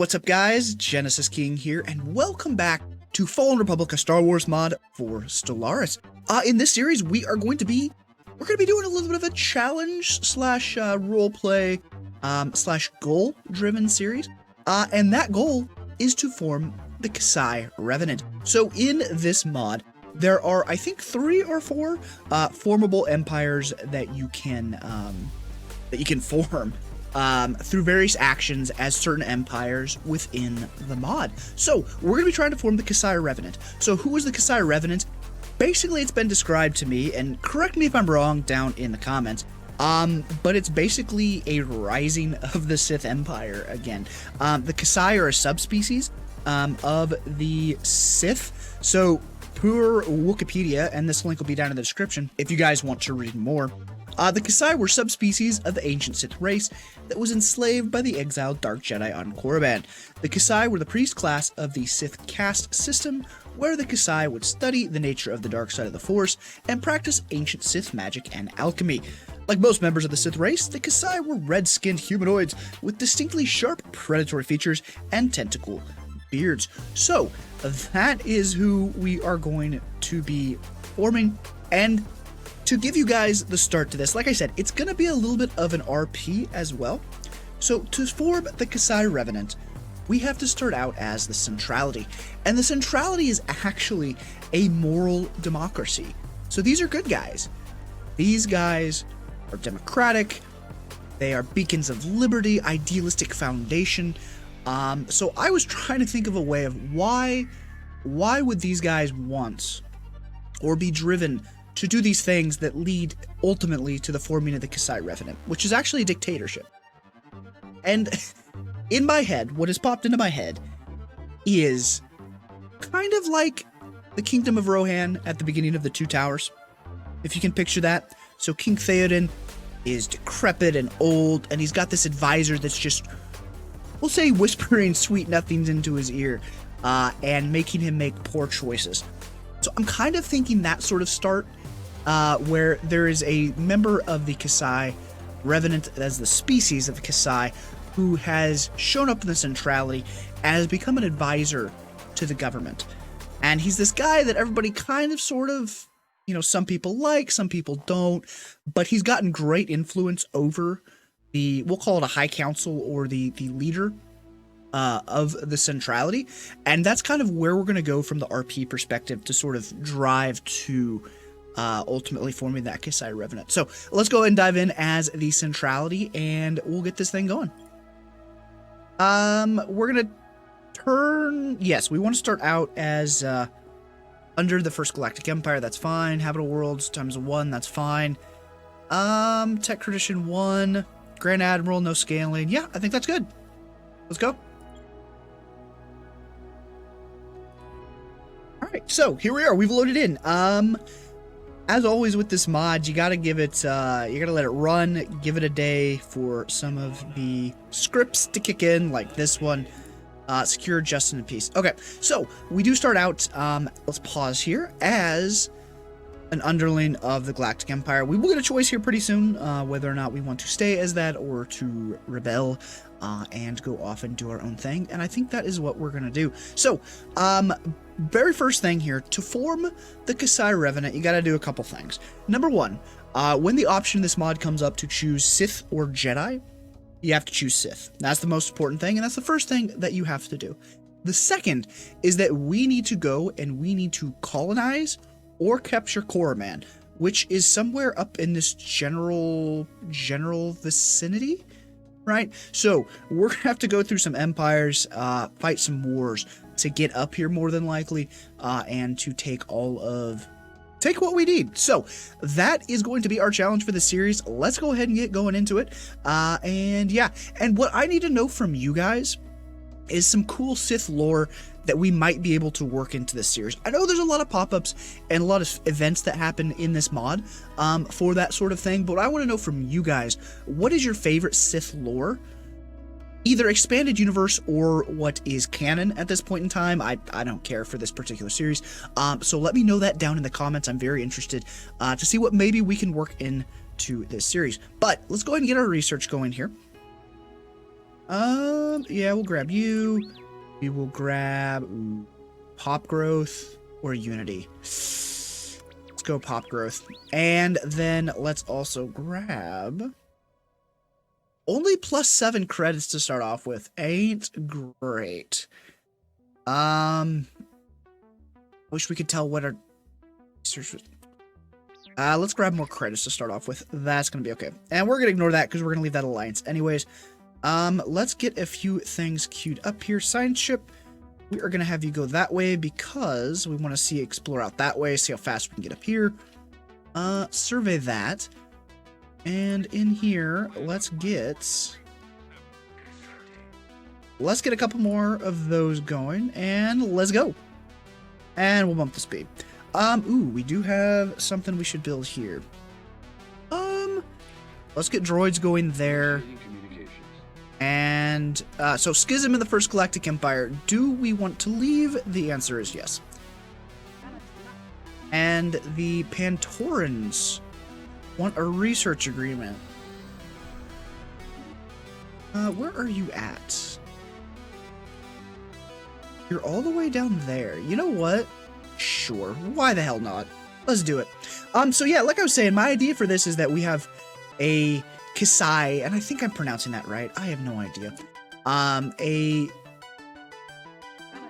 What's up guys, Genesis King here, and welcome back to Fallen Republic, a Star Wars mod for Stellaris. In this series, we're going to be doing a little bit of a challenge slash roleplay slash goal-driven series. And that goal is to form the Kissai Revenant. So in this mod, there are, I think, 3 or 4 formable empires that you can form through various actions as certain empires within the mod. So we're going to be trying to form the Kissai Revenant. So who is the Kissai Revenant? Basically, it's been described to me, and correct me if I'm wrong down in the comments, but it's basically a rising of the Sith Empire again. The Kissai are a subspecies of the Sith. So per Wookiepedia, and this link will be down in the description if you guys want to read more, the Kissai were subspecies of the ancient Sith race that was enslaved by the exiled Dark Jedi on Korriban. The Kissai were the priest class of the Sith caste system, where the Kissai would study the nature of the dark side of the Force and practice ancient Sith magic and alchemy. Like most members of the Sith race, the Kissai were red-skinned humanoids with distinctly sharp predatory features and tentacle beards. So that is who we are going to be forming, and to give you guys the start to this, like I said, it's going to be a little bit of an RP as well. So to form the Kissai Revenant, we have to start out as the Centrality. And the Centrality is actually a moral democracy. So these are good guys. These guys are democratic. They are beacons of liberty, idealistic foundation. So I was trying to think of a way of why would these guys want or be driven to do these things that lead ultimately to the forming of the Kissai Revenant, which is actually a dictatorship. And in my head, what has popped into my head is kind of like the Kingdom of Rohan at the beginning of the Two Towers, if you can picture that. So King Theoden is decrepit and old, and he's got this advisor that's just, we'll say, whispering sweet nothings into his ear and making him make poor choices. So I'm kind of thinking that sort of start, where there is a member of the Kissai Revenant as the species of the Kissai who has shown up in the Centrality and has become an advisor to the government. And he's this guy that everybody kind of sort of, you know, some people like, some people don't, but he's gotten great influence over the, we'll call it a high council or the leader of the Centrality. And that's kind of where we're going to go from the RP perspective to sort of drive to ultimately forming that Kissai Revenant. So let's go ahead and dive in as the Centrality, and we'll get this thing going. We're going to turn, yes, we want to start out as under the First Galactic Empire. That's fine. Habitable Worlds ×1, that's fine. Tech Tradition 1, Grand Admiral, no scaling. Yeah, I think that's good. Let's go. Alright, so here we are. We've loaded in. As always with this mod, you gotta give it, you gotta let it run, give it a day for some of the scripts to kick in, like this one. Secure, Justice, and Peace. Okay, so we do start out, let's pause here, as an underling of the Galactic Empire. We will get a choice here pretty soon, whether or not we want to stay as that or to rebel and go off and do our own thing, and I think that is what we're going to do. So, very first thing here, to form the Kissai Revenant, you got to do a couple things. Number one, when the option in this mod comes up to choose Sith or Jedi, you have to choose Sith. That's the most important thing, and that's the first thing that you have to do. The second is that we need to go and we need to colonize or capture Korriban, which is somewhere up in this general vicinity, right? So we're gonna have to go through some empires, fight some wars to get up here more than likely, and to take what we need. So that is going to be our challenge for the series. Let's go ahead and get going into it. And yeah, and what I need to know from you guys is some cool Sith lore that we might be able to work into this series. I know there's a lot of pop-ups and a lot of events that happen in this mod for that sort of thing, but I want to know from you guys, what is your favorite Sith lore? Either expanded universe or what is canon at this point in time. I don't care for this particular series. So let me know that down in the comments. I'm very interested to see what maybe we can work into this series. But let's go ahead and get our research going here. Yeah, we'll grab you. We will grab pop growth or unity. Let's go pop growth. And then let's also grab only +7 credits to start off with. Ain't great. Wish we could tell what our research was. Let's grab more credits to start off with. That's gonna be okay. And we're gonna ignore that because we're gonna leave that alliance anyways. Let's get a few things queued up here. Science ship, we are gonna have you go that way because we want to see explore out that way, see how fast we can get up here. Survey that. And in here, let's get a couple more of those going, and let's go. And we'll bump the speed. Ooh, we do have something we should build here. Let's get droids going there. And, so Schism in the First Galactic Empire. Do we want to leave? The answer is yes. And the Pantorans want a research agreement. Where are you at? You're all the way down there. You know what? Sure. Why the hell not? Let's do it. So yeah, like I was saying, my idea for this is that we have a Kissai, and I think I'm pronouncing that right. I have no idea.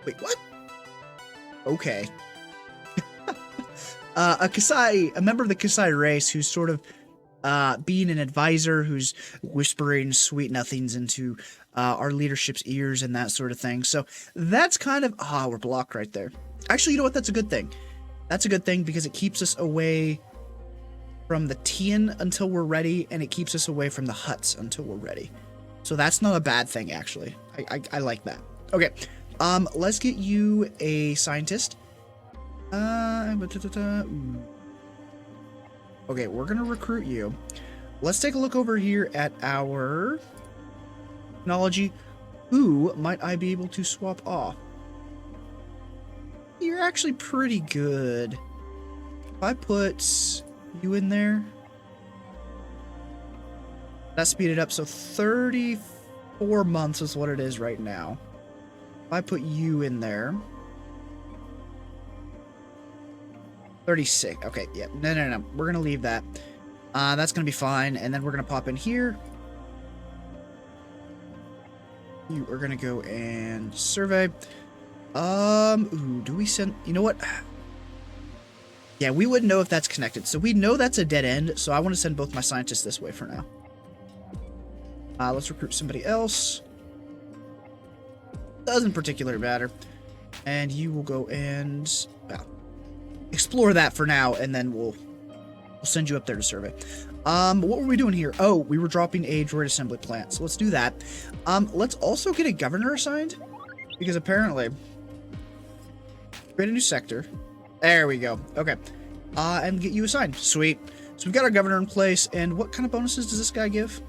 Wait, what? Okay. A Kissai, a member of the Kissai race who's sort of being an advisor, who's whispering sweet nothings into our leadership's ears and that sort of thing. So that's kind of, we're blocked right there. Actually, you know what? That's a good thing. That's a good thing because it keeps us away from the Tian until we're ready, and it keeps us away from the Hutts until we're ready. So that's not a bad thing, actually. I like that. Okay, let's get you a scientist. Okay, we're gonna recruit you. Let's take a look over here at our technology. Who might I be able to swap off? You're actually pretty good. If I put you in there, that speeded up, so 34 months is what it is right now. If I put you in there, 36. Okay, yeah, no. We're gonna leave that. That's gonna be fine, and then we're gonna pop in here. You are gonna go and survey. Ooh, do we send? You know what? Yeah, we wouldn't know if that's connected, so we know that's a dead end. So I want to send both my scientists this way for now. Let's recruit somebody else. Doesn't particularly matter. And you will go and explore that for now, and then we'll send you up there to survey. What were we doing here? Oh, we were dropping a droid assembly plant, so let's do that. Let's also get a governor assigned, because apparently create a new sector. There we go. Okay, and get you assigned. Sweet. So we've got our governor in place, and what kind of bonuses does this guy give?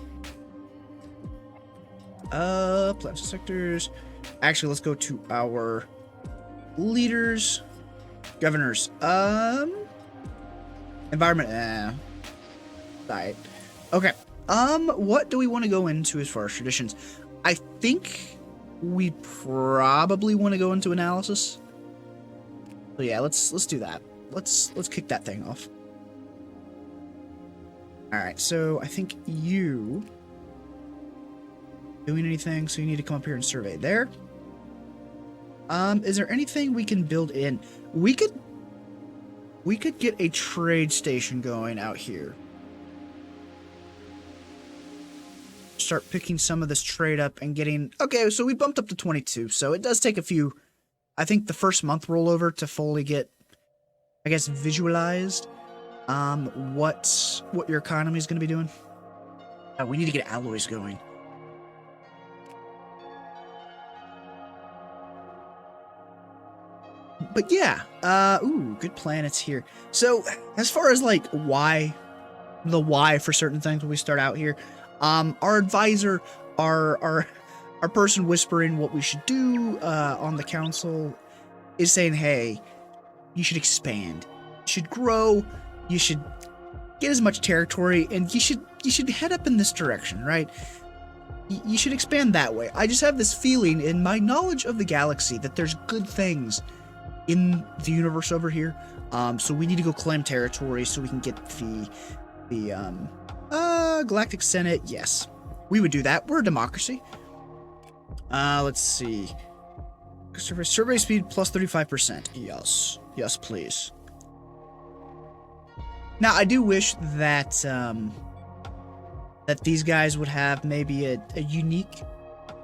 Plants and sectors. Actually, let's go to our leaders. Governors. Environment. Diet. Okay. What do we want to go into as far as traditions? I think we probably want to go into analysis. So yeah, let's do that. Let's kick that thing off. All right. So I think you doing anything? So you need to come up here and survey there. Is there anything we can build in? We could get a trade station going out here. Start picking some of this trade up and getting... Okay, so we bumped up to 22, so it does take a few... I think the first month rollover to fully get, I guess, visualized what your economy is going to be doing. We need to get alloys going. But yeah, ooh, good planets here. So as far as like why for certain things when we start out here, our advisor, our person whispering what we should do on the council is saying, hey, you should expand, you should grow, you should get as much territory, and you should head up in this direction, right? you should expand that way. I just have this feeling in my knowledge of the galaxy that there's good things in the universe over here. So we need to go claim territory so we can get the Galactic Senate. Yes, we would do that. We're a democracy. Let's see. Survey speed plus 35%. Yes. Yes, please. Now, I do wish that that these guys would have maybe a unique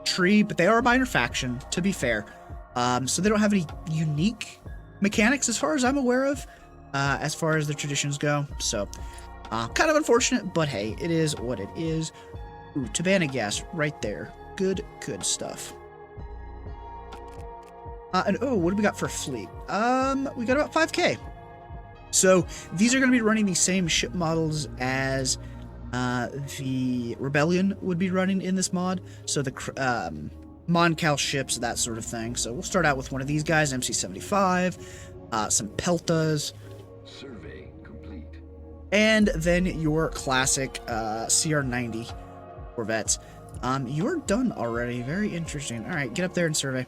tree, but they are a minor faction, to be fair. So they don't have any unique mechanics as far as I'm aware of, as far as the traditions go. So, kind of unfortunate, but hey, it is what it is. Ooh, Tabana gas right there. Good stuff. And oh, what do we got for fleet? We got about 5K. So these are going to be running the same ship models as the Rebellion would be running in this mod. So the Moncal ships, that sort of thing. So we'll start out with one of these guys, MC-75, some Peltas. Survey complete. And then your classic CR-90 Corvettes. You're done already. Very interesting. All right, get up there and survey.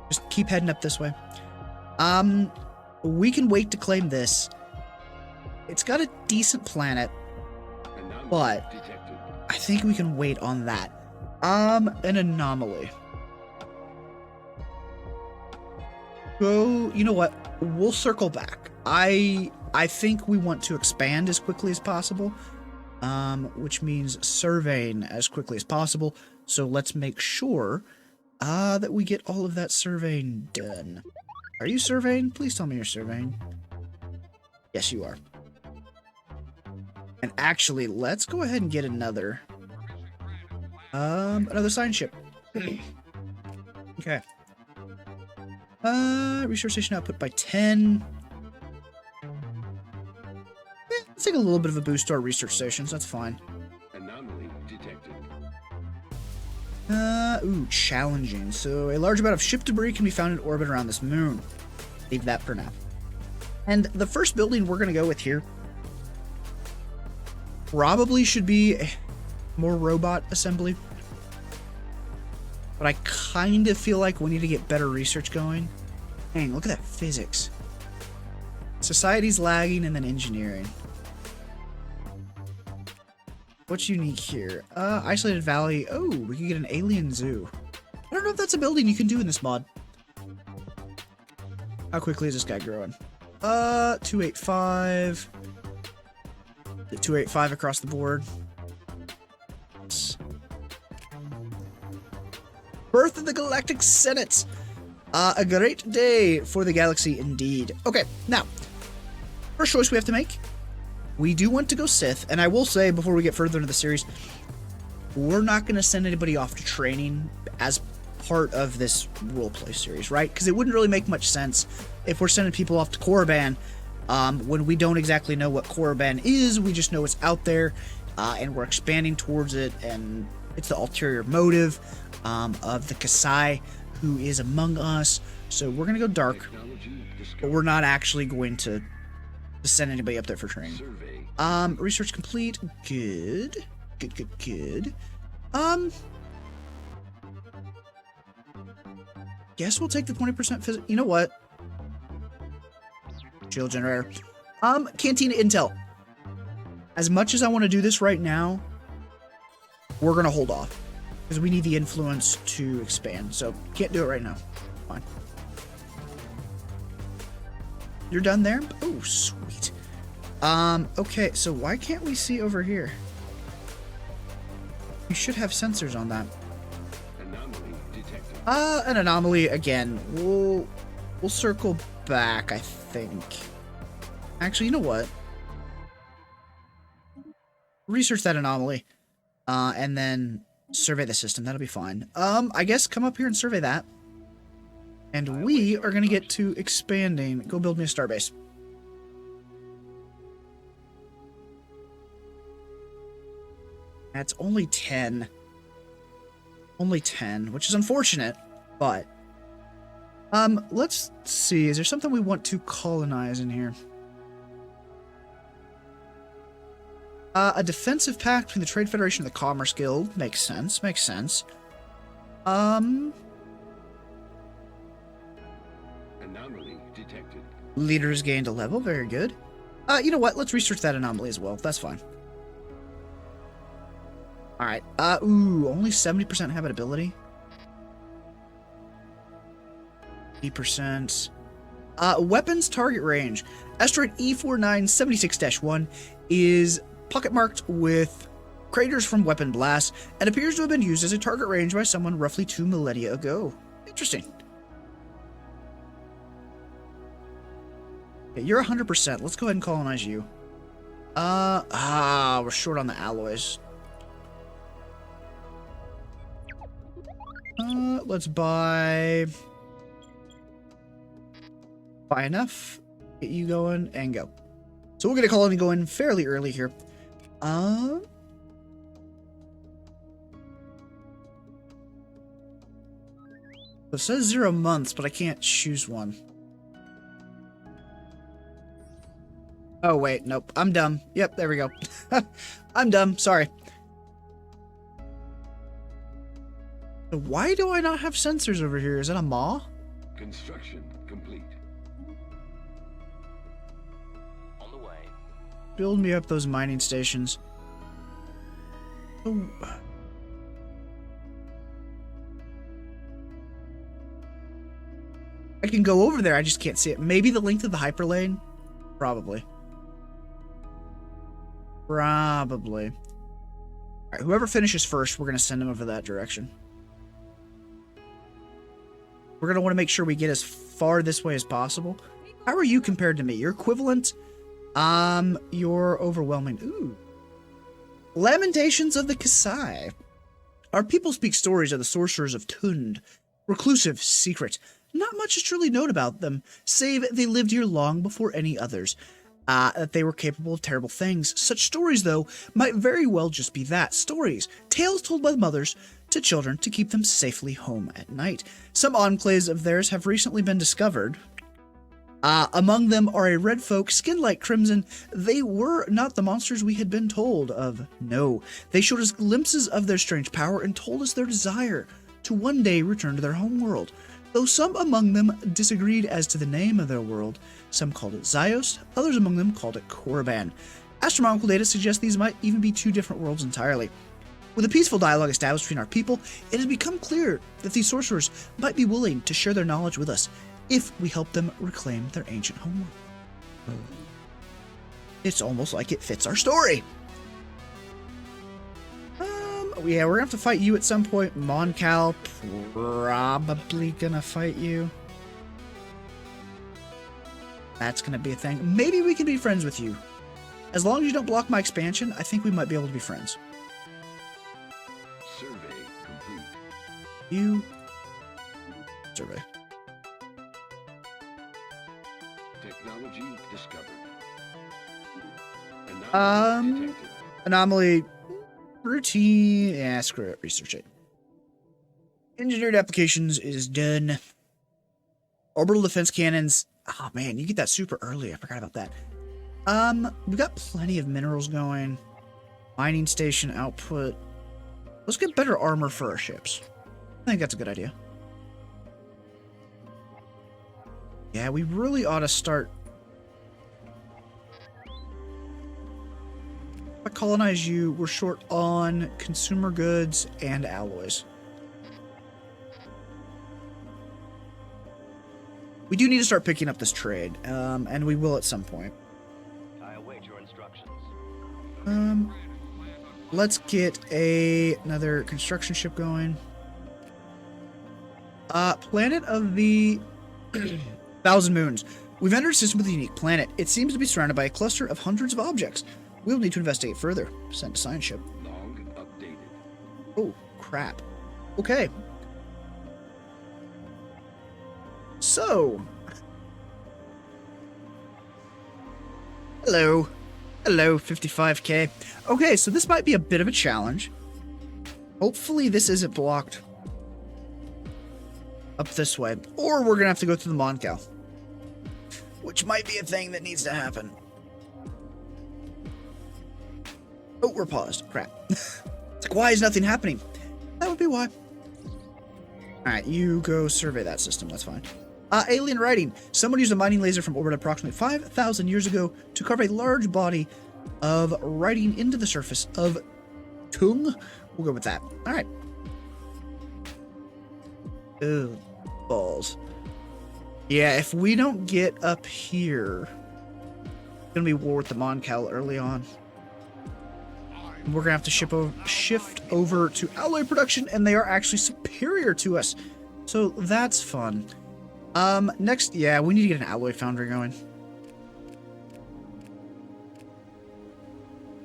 Just keep heading up this way. We can wait to claim this. It's got a decent planet, but I think we can wait on that. An anomaly. Go, you know what? We'll circle back. I think we want to expand as quickly as possible, which means surveying as quickly as possible. So let's make sure that we get all of that surveying done. Are you surveying? Please tell me you're surveying. Yes, you are. And actually, let's go ahead and get another science ship. Okay. Resource station output by 10. Let's take a little bit of a boost to our research stations. That's fine. Anomaly detected. Ooh, challenging. So, a large amount of ship debris can be found in orbit around this moon. Leave that for now. And the first building we're going to go with here probably should be more robot assembly. But I kind of feel like we need to get better research going. Dang, look at that physics. Society's lagging, and then engineering. What's unique here? Isolated Valley. Oh, we can get an alien zoo. I don't know if that's a building you can do in this mod. How quickly is this guy growing? 285. 285 across the board. Birth of the Galactic Senate. A great day for the galaxy indeed. Okay, now, first choice we have to make. We do want to go Sith, and I will say before we get further into the series, we're not going to send anybody off to training as part of this roleplay series, right? Because it wouldn't really make much sense if we're sending people off to Korriban when we don't exactly know what Korriban is. We just know it's out there, and we're expanding towards it, and it's the ulterior motive of the Kissai who is among us. So we're going to go dark, but we're not actually going to send anybody up there for training. Research complete. Good. Good. Guess we'll take the 20% physics. You know what? Shield generator. Cantina Intel. As much as I want to do this right now, we're going to hold off. Because we need the influence to expand. So, can't do it right now. Fine. You're done there? Oh, sweet. Okay, so why can't we see over here? You should have sensors on that. Anomaly detected. An anomaly again. We'll circle back, I think. Actually, you know what? Research that anomaly. And then survey the system. That'll be fine. I guess come up here and survey that. And we are going to get to expanding. Go build me a starbase. That's only 10. Only 10, which is unfortunate, but... let's see. Is there something we want to colonize in here? A defensive pact between the Trade Federation and the Commerce Guild. Makes sense, makes sense. Anomaly detected. Leaders gained a level, very good. You know what, let's research that anomaly as well, that's fine. Alright, ooh, only 70% habitability. 80%. Weapons target range. Asteroid E4976-1 is pocket marked with craters from weapon blasts and appears to have been used as a target range by someone roughly 2 millennia ago. Interesting. Okay, you're 100%. Let's go ahead and colonize you. We're short on the alloys. Let's buy enough, get you going, and go. So we're gonna call it and go in fairly early here. It says 0 months, but I can't choose one. Oh wait, nope, I'm dumb. Yep, there we go. I'm dumb, sorry. So why do I not have sensors over here? Is that a maw? Construction complete. On the way. Build me up those mining stations. Oh. I can go over there, I just can't see it. Maybe the length of the hyperlane? Probably. Probably. Alright, whoever finishes first, we're going to send them over that direction. We're going to want to make sure we get as far this way as possible. How are you compared to me? You're equivalent. You're overwhelming. Ooh. Lamentations of the Kissai. Our people speak stories of the sorcerers of Tund. Reclusive, secret. Not much is truly known about them, save they lived here long before any others. That they were capable of terrible things. Such stories, though, might very well just be that. Stories. Tales told by mothers to children to keep them safely home at night. Some enclaves of theirs have recently been discovered. Among them are a red folk, skinned like crimson. They were not the monsters we had been told of. No, they showed us glimpses of their strange power and told us their desire to one day return to their home world. Though some among them disagreed as to the name of their world, some called it Zyos, others among them called it Korriban. Astronomical data suggest these might even be two different worlds entirely. With a peaceful dialogue established between our people, it has become clear that these sorcerers might be willing to share their knowledge with us if we help them reclaim their ancient homeworld. It's almost like it fits our story. Yeah, we're gonna have to fight you at some point. Moncal, probably gonna fight you. That's gonna be a thing. Maybe we can be friends with you. As long as you don't block my expansion, I think we might be able to be friends. Survey complete. You. Survey. Technology discovered. Anomaly Detected. Anomaly. Routine. Yeah, screw it. Research it. Engineered applications is done. Orbital defense cannons. Oh man, you get that super early. I forgot about that. We've got plenty of minerals going. Mining station output. Let's get better armor for our ships. I think that's a good idea. Yeah, we really ought to start. If I colonize you, we're short on consumer goods and alloys. We do need to start picking up this trade, and we will at some point. I await your instructions. Let's get another construction ship going. Planet of the Thousand Moons. We've entered a system with a unique planet. It seems to be surrounded by a cluster of hundreds of objects. We'll need to investigate further. Send a science ship. Log updated. Oh, crap. Okay. So. Hello. Hello, 55k. Okay, so this might be a bit of a challenge. Hopefully this isn't blocked up this way. Or we're going to have to go through the Moncal. Which might be a thing that needs to happen. Oh, we're paused. Crap. It's like, why is nothing happening? That would be why. Alright, you go survey that system. That's fine. Alien writing. Someone used a mining laser from orbit approximately 5,000 years ago to carve a large body of writing into the surface of Tung. We'll go with that. Alright. Ugh, balls. Yeah, if we don't get up here, it's gonna be war with the Moncal early on. We're gonna have to shift over to alloy production, and they are actually superior to us. So that's fun. Next, yeah, we need to get an alloy foundry going.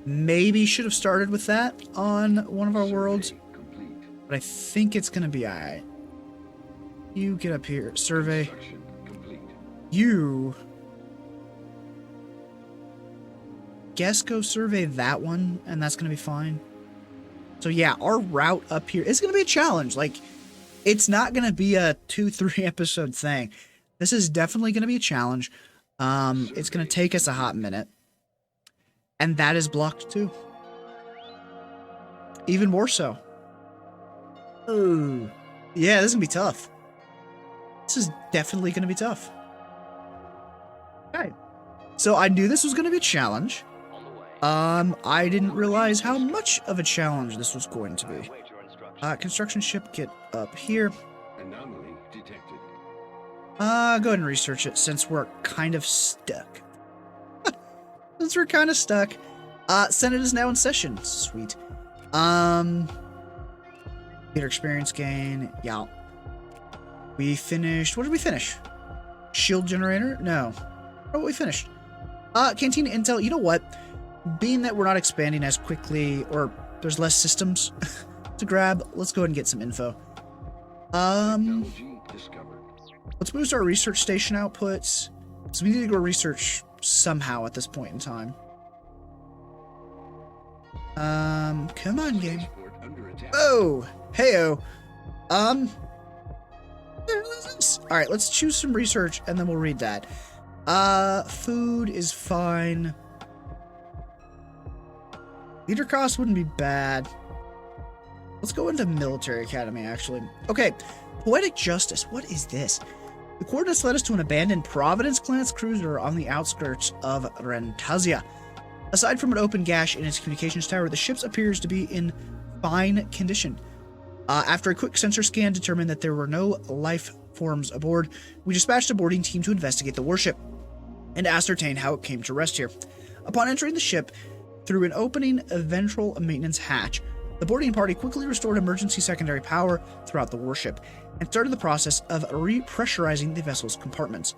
Maybe should have started with that on one of our worlds, but I think it's gonna be alright. You get up here, survey. You guess go survey that one, and that's gonna be fine. So yeah, our route up here is gonna be a challenge. Like, it's not gonna be a 2-3 episode thing. This is definitely gonna be a challenge. It's gonna take us a hot minute, and that is blocked too. Even more so. Ooh, yeah, this is gonna be tough. This is definitely gonna be tough. Okay, so I knew this was gonna be a challenge. I didn't realize how much of a challenge this was going to be. Construction ship, get up here. Anomaly detected. Go ahead and research it since we're kind of stuck. Since we're kind of stuck. Senate is now in session. Sweet. Theater experience gain. Yeah. We finished. What did we finish? Shield generator? No. Oh, we finished. Canteen intel. You know what? Being that we're not expanding as quickly, or there's less systems to grab, let's go ahead and get some info. Let's boost our research station outputs. So we need to go research somehow at this point in time. Come on, game. Oh, heyo. Alright, let's choose some research and then we'll read that. Food is fine. Leader cost wouldn't be bad. Let's go into military academy, actually. Okay, poetic justice. What is this? The coordinates led us to an abandoned Providence-class cruiser on the outskirts of Rentazia. Aside from an open gash in its communications tower, the ship appears to be in fine condition. After a quick sensor scan determined that there were no life forms aboard, we dispatched a boarding team to investigate the warship and ascertain how it came to rest here. Upon entering the ship, through an opening ventral maintenance hatch, the boarding party quickly restored emergency secondary power throughout the warship and started the process of repressurizing the vessel's compartments.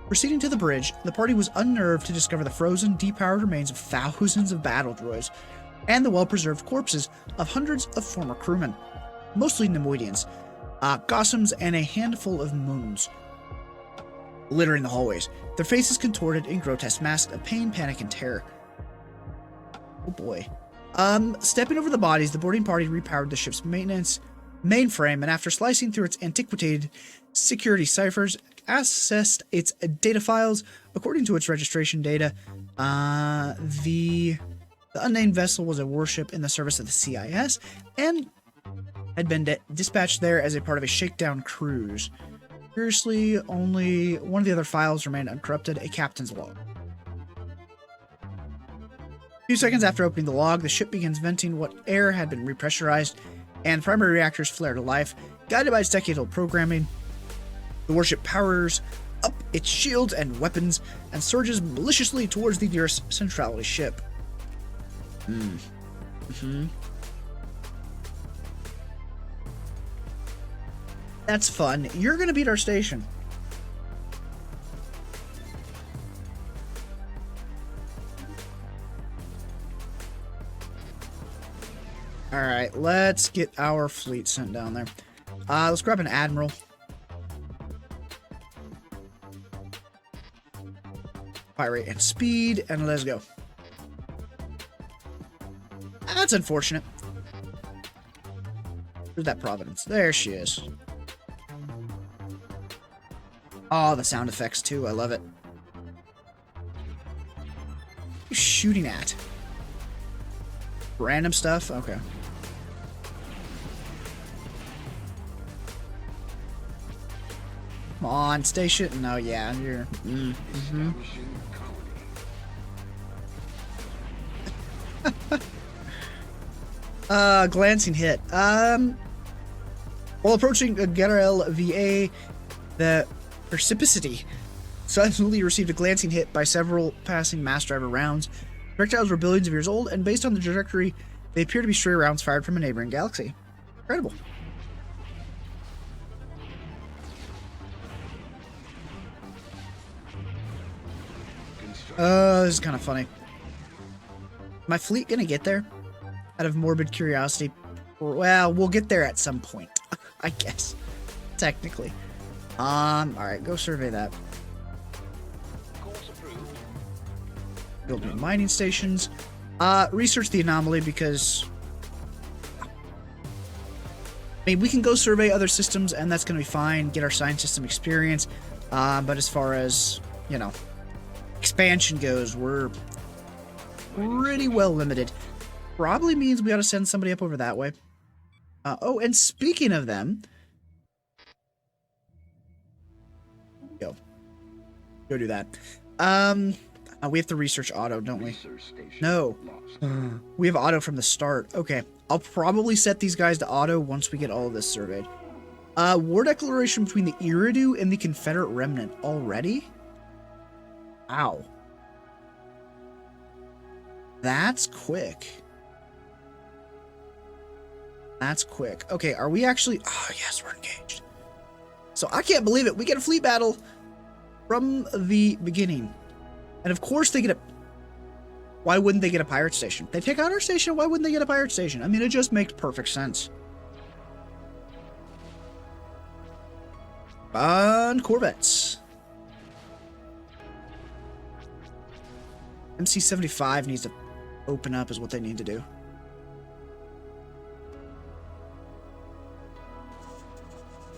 Proceeding to the bridge, the party was unnerved to discover the frozen, depowered remains of thousands of battle droids and the well-preserved corpses of hundreds of former crewmen, mostly Nemoidians, Gossams, and a handful of Moons, littering the hallways, their faces contorted in grotesque masks of pain, panic, and terror. Oh boy. Stepping over the bodies, the boarding party repowered the ship's maintenance mainframe, and after slicing through its antiquated security ciphers, accessed its data files. According to its registration data, the unnamed vessel was a warship in the service of the CIS and had been dispatched there as a part of a shakedown cruise. Curiously, only one of the other files remained uncorrupted, a captain's log. A few seconds after opening the log, the ship begins venting what air had been repressurized, and primary reactors flare to life. Guided by its decade-old programming, the warship powers up its shields and weapons and surges maliciously towards the nearest centrality ship. That's fun. You're gonna beat our station. Alright, let's get our fleet sent down there. Let's grab an admiral. Fire rate and speed, and let's go. That's unfortunate. Where's that Providence? There she is. Oh, the sound effects too. I love it. What are you shooting at? Random stuff? Okay. Come on, station. No, yeah, you're. Establishing colony. Glancing hit. While approaching a GRAND VA, the Precipicity suddenly received a glancing hit by several passing mass driver rounds. Projectiles were billions of years old, and based on the trajectory, they appear to be stray rounds fired from a neighboring galaxy. Incredible. This is kind of funny. My fleet gonna get there? Out of morbid curiosity. Well, we'll get there at some point, I guess. Technically. Alright, go survey that. Course approved. Build new mining stations. Research the anomaly because... I mean, we can go survey other systems and that's gonna be fine. Get our science system experience. But as far as, you know, expansion goes, we're pretty well limited. Probably means we ought to send somebody up over that way. Oh, and speaking of them... Go do that. We have to research auto, don't we? No. We have auto from the start. Okay. I'll probably set these guys to auto once we get all of this surveyed. War declaration between the Iridu and the Confederate Remnant already? Wow. That's quick. That's quick. Okay, are we actually... Oh, yes, we're engaged. So I can't believe it. We get a fleet battle from the beginning. And of course they get a... Why wouldn't they get a pirate station? They take out our station, why wouldn't they get a pirate station? I mean, it just makes perfect sense. On Corvettes. MC-75 needs to open up is what they need to do.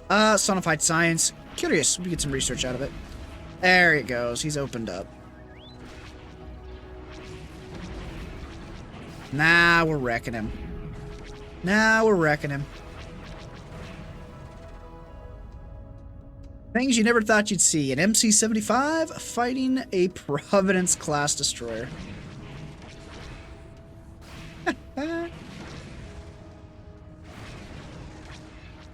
Sonified Science. Curious. We get some research out of it. There he goes. He's opened up. Nah, we're wrecking him. Nah, we're wrecking him. Things you never thought you'd see. An MC-75 fighting a Providence-class destroyer.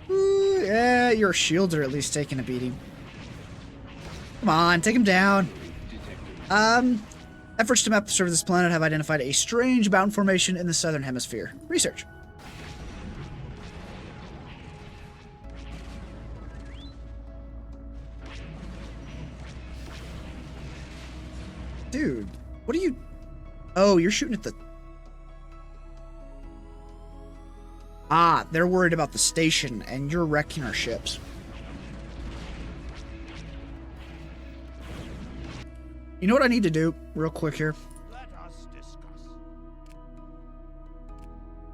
Ooh, yeah, your shields are at least taking a beating. Come on, take him down. Efforts to map the surface of this planet have identified a strange mountain formation in the southern hemisphere. Research. Dude, what are you... Oh, you're shooting at the... Ah, they're worried about the station, and you're wrecking our ships. You know what I need to do, real quick here? Let us discuss.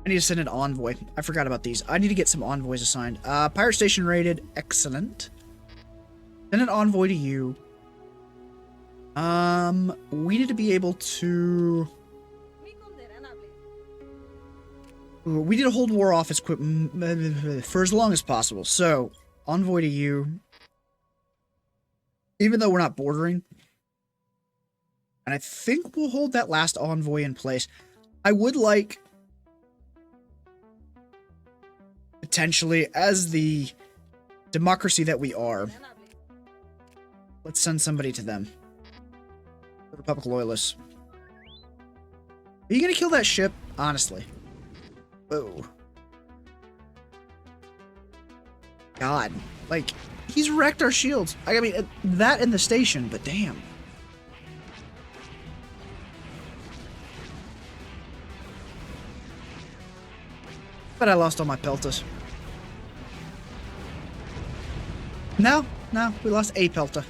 I need to send an envoy. I forgot about these. I need to get some envoys assigned. Pirate station rated. Excellent. Send an envoy to you. We need to be able to... We need to hold war office equipment for as long as possible. So, envoy to you. Even though we're not bordering. And I think we'll hold that last envoy in place. I would like... potentially, as the democracy that we are, let's send somebody to them. The Republic Loyalists. Are you gonna kill that ship? Honestly. Whoa. God. Like, he's wrecked our shields. I mean, that and the station, but damn. But I lost all my peltas. No, we lost a pelta.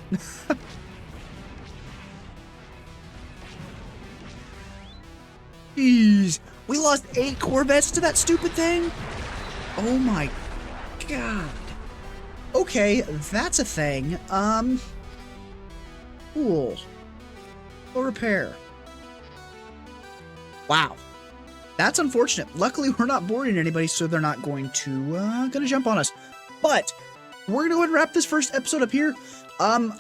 Jeez, we lost 8 Corvettes to that stupid thing? Oh my god. Okay, that's a thing. Cool. Go repair. Wow. That's unfortunate. Luckily, we're not boring anybody, so they're not going to jump on us. But we're gonna go ahead and wrap this first episode up here. I'm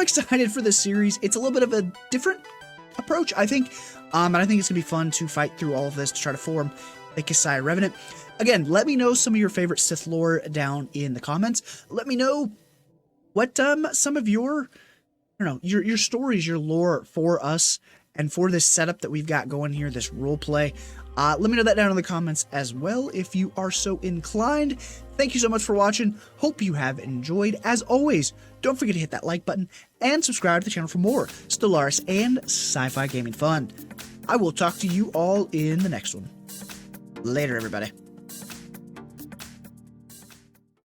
excited for this series. It's a little bit of a different approach, I think. And I think it's gonna be fun to fight through all of this to try to form the Kissai Revenant. Again, let me know some of your favorite Sith lore down in the comments. Let me know what some of your, I don't know, your stories, your lore for us and for this setup that we've got going here, this role play. Let me know that down in the comments as well if you are so inclined. Thank you so much for watching. Hope you have enjoyed. As always, don't forget to hit that like button and subscribe to the channel for more Stellaris and sci-fi gaming fun. I will talk to you all in the next one. Later, everybody.